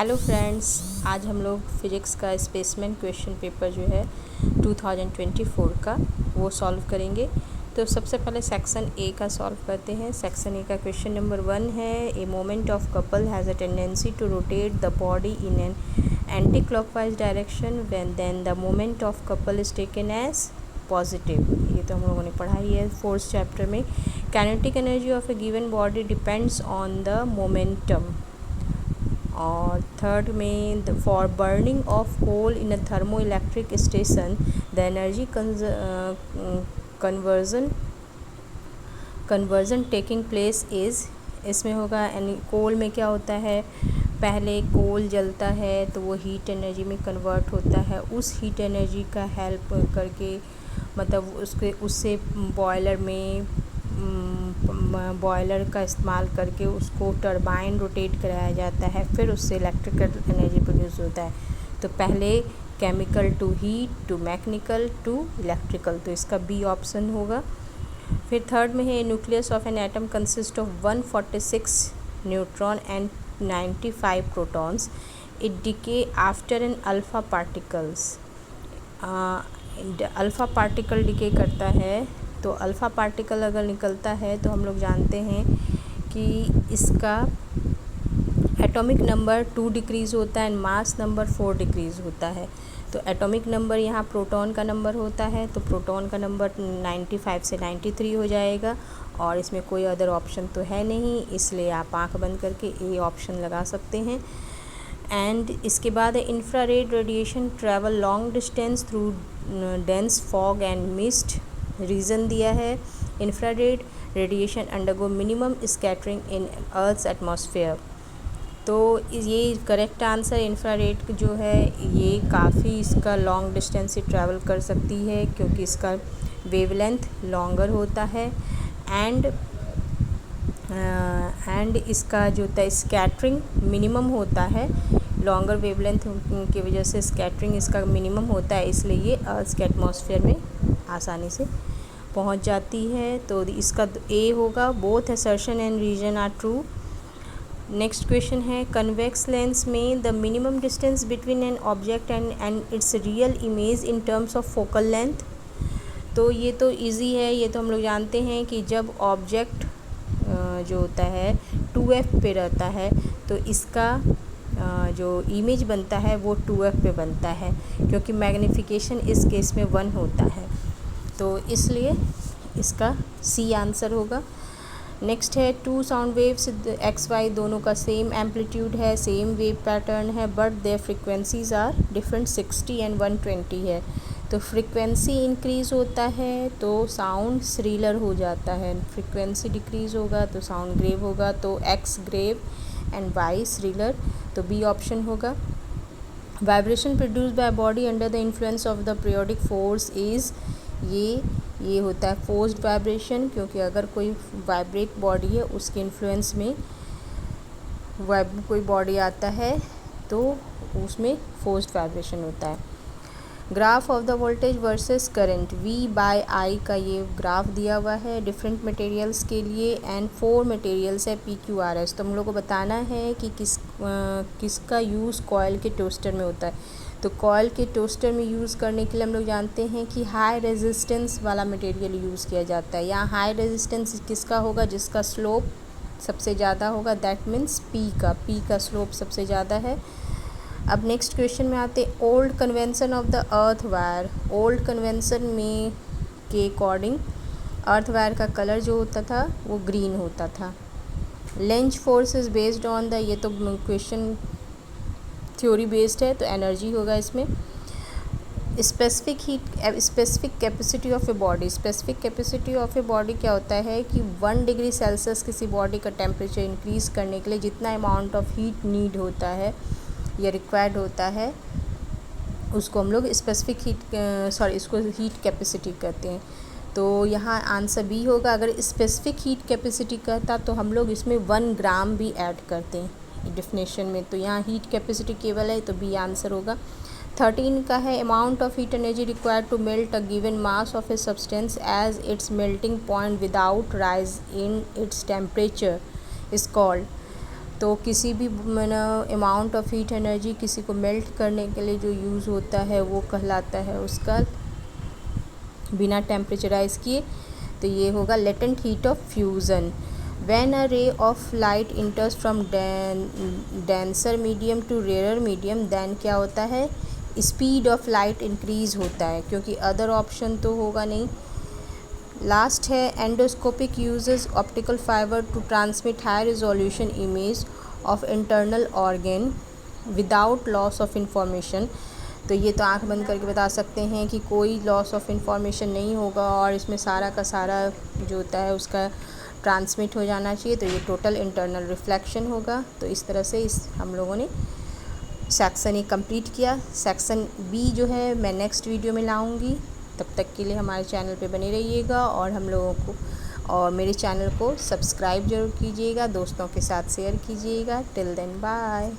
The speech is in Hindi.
हेलो फ्रेंड्स, आज हम लोग फिज़िक्स का स्पेसमैन क्वेश्चन पेपर जो है 2024 का वो सॉल्व करेंगे। तो सबसे पहले सेक्शन ए का सॉल्व करते हैं। सेक्शन ए का क्वेश्चन नंबर 1 है, a moment of couple has a tendency to rotate the body in an anti clockwise direction when then the moment of couple is taken as positive. ये तो हम लोगों ने पढ़ा ही है 4th चैप्टर में। Kinetic energy of a given body depends on the momentum. और थर्ड में for burning of coal in a thermoelectric station the energy conversion taking place is, इसमें होगा कोल में क्या होता है, पहले कोल जलता है तो वो हीट एनर्जी में कन्वर्ट होता है। उस हीट एनर्जी का हेल्प करके मतलब उससे बॉयलर का इस्तेमाल करके उसको टरबाइन रोटेट कराया जाता है, फिर उससे इलेक्ट्रिकल एनर्जी प्रोड्यूस होता है। तो पहले chemical to heat to mechanical to electrical, तो इसका बी ऑप्शन होगा। फिर थर्ड में है, nucleus of an atom consist of 146 neutron and 95 protons, it decay after an alpha particles. Alpha particle decay करता है, तो अल्फ़ा पार्टिकल अगर निकलता है तो हम लोग जानते हैं कि इसका एटॉमिक नंबर 2 डिक्रीज़ होता है एंड मास नंबर 4 डिक्रीज़ होता है। तो एटॉमिक नंबर यहाँ प्रोटॉन का नंबर होता है, तो प्रोटॉन का नंबर 95 से 93 हो जाएगा, और इसमें कोई अदर ऑप्शन तो है नहीं, इसलिए आप आंख बंद करके ए ऑप्शन लगा सकते हैं। एंड इसके बाद infrared radiation travel long distance through dense fog and mist. Reason दिया है, infrared radiation undergo minimum scattering in earth's atmosphere. तो ये करेक्ट आंसर, इंफ्रारेड जो है ये काफ़ी इसका लॉन्ग डिस्टेंस से ट्रैवल कर सकती है क्योंकि इसका वेवलेंथ लॉन्गर होता है। एंड इसका जो होता है स्कैटरिंग मिनिमम होता है, लॉन्गर वेवलेंथ की वजह से स्कैटरिंग इसका मिनिमम होता है, इसलिए ये अर्थ के एटमॉस्फेयर में आसानी से पहुंच जाती है। तो इसका ए होगा। Both assertion and reason are true. Next question है, कन्वेक्स लेंस में the minimum distance between an object and its real image in terms of focal length. तो ये तो इजी है, ये तो हम लोग जानते हैं कि जब ऑब्जेक्ट जो होता है 2f पे रहता है तो इसका जो इमेज बनता है वो 2f पे बनता है, क्योंकि मैग्नीफिकेशन इस केस में 1 होता है, तो इसलिए इसका सी आंसर होगा। नेक्स्ट है, 2 साउंड वेव्स एक्स वाई दोनों का सेम एम्पलीट्यूड है, सेम वेव पैटर्न है, but their frequencies are different, 60 and 120 है। तो फ्रिक्वेंसी इंक्रीज़ होता है तो साउंड श्रीलर हो जाता है, फ्रिक्वेंसी डिक्रीज़ होगा तो साउंड ग्रेव होगा, तो X grave and Y shriller, तो बी ऑप्शन होगा। Vibration produce by body under the influence of the periodic force is, ये होता है फोर्स्ड वाइब्रेशन, क्योंकि अगर कोई वाइब्रेट बॉडी है उसके इन्फ्लुएंस में कोई बॉडी आता है तो उसमें फोर्स्ड वाइब्रेशन होता है। Graph of the voltage versus current V/I का ये ग्राफ दिया हुआ है डिफरेंट मटेरियल्स के लिए, एंड 4 मटेरियल्स है PQRS। तो हम लोग को बताना है कि किसका यूज़ कॉयल के टोस्टर में होता है। तो कॉयल के टोस्टर में यूज़ करने के लिए हम लोग जानते हैं कि हाई रेजिस्टेंस वाला मटेरियल यूज़ किया जाता है। यहाँ हाई रेजिस्टेंस किसका होगा, जिसका स्लोप सबसे ज़्यादा होगा, दैट मीन्स P का स्लोप सबसे ज़्यादा है। अब नेक्स्ट क्वेश्चन में आते, old convention of the earth wire. Old convention में के अकॉर्डिंग अर्थ वायर का कलर जो होता था वो ग्रीन होता था। Length force is based on the, ये तो क्वेश्चन थ्योरी बेस्ड है तो एनर्जी होगा इसमें। Specific capacity of a body. Specific capacity of a body क्या होता है कि 1 डिग्री सेल्सियस किसी बॉडी का टेम्परेचर इंक्रीज़ करने के लिए जितना अमाउंट ऑफ हीट नीड होता है या रिक्वायर्ड होता है उसको हम लोग इसको हीट कैपेसिटी कहते हैं। तो यहाँ आंसर बी होगा। अगर स्पेसिफिक हीट कैपेसिटी कहता तो हम लोग इसमें 1 ग्राम भी ऐड करते हैं डेफिनेशन में, तो यहाँ हीट कैपेसिटी केवल है तो बी आंसर होगा। 13 का है, amount of heat energy required to melt a given mass of a substance as its melting point without rise in its temperature is called. तो किसी भी अमाउंट ऑफ हीट एनर्जी किसी को मेल्ट करने के लिए जो यूज़ होता है वो कहलाता है उसका, बिना टेम्परेचराइज किए, तो ये होगा latent heat of fusion. When a ray of light enters from denser medium to rare medium, then क्या होता है, स्पीड ऑफ लाइट इंक्रीज़ होता है, क्योंकि अदर ऑप्शन तो होगा नहीं। लास्ट है endoscopic uses optical fibre to transmit high resolution image of internal organ without loss of information. तो ये तो आंख बंद करके बता सकते हैं कि कोई लॉस ऑफ इंफॉर्मेशन नहीं होगा और इसमें सारा का सारा जो होता है उसका ट्रांसमिट हो जाना चाहिए, तो ये टोटल इंटरनल रिफ्लेक्शन होगा। तो इस तरह से हम लोगों ने सेक्शन ए कंप्लीट किया। सेक्शन बी जो है मैं नेक्स्ट वीडियो में लाऊंगी। तब तक के लिए हमारे चैनल पे बने रहिएगा और हम लोगों को और मेरे चैनल को सब्सक्राइब ज़रूर कीजिएगा, दोस्तों के साथ शेयर कीजिएगा। Till then bye.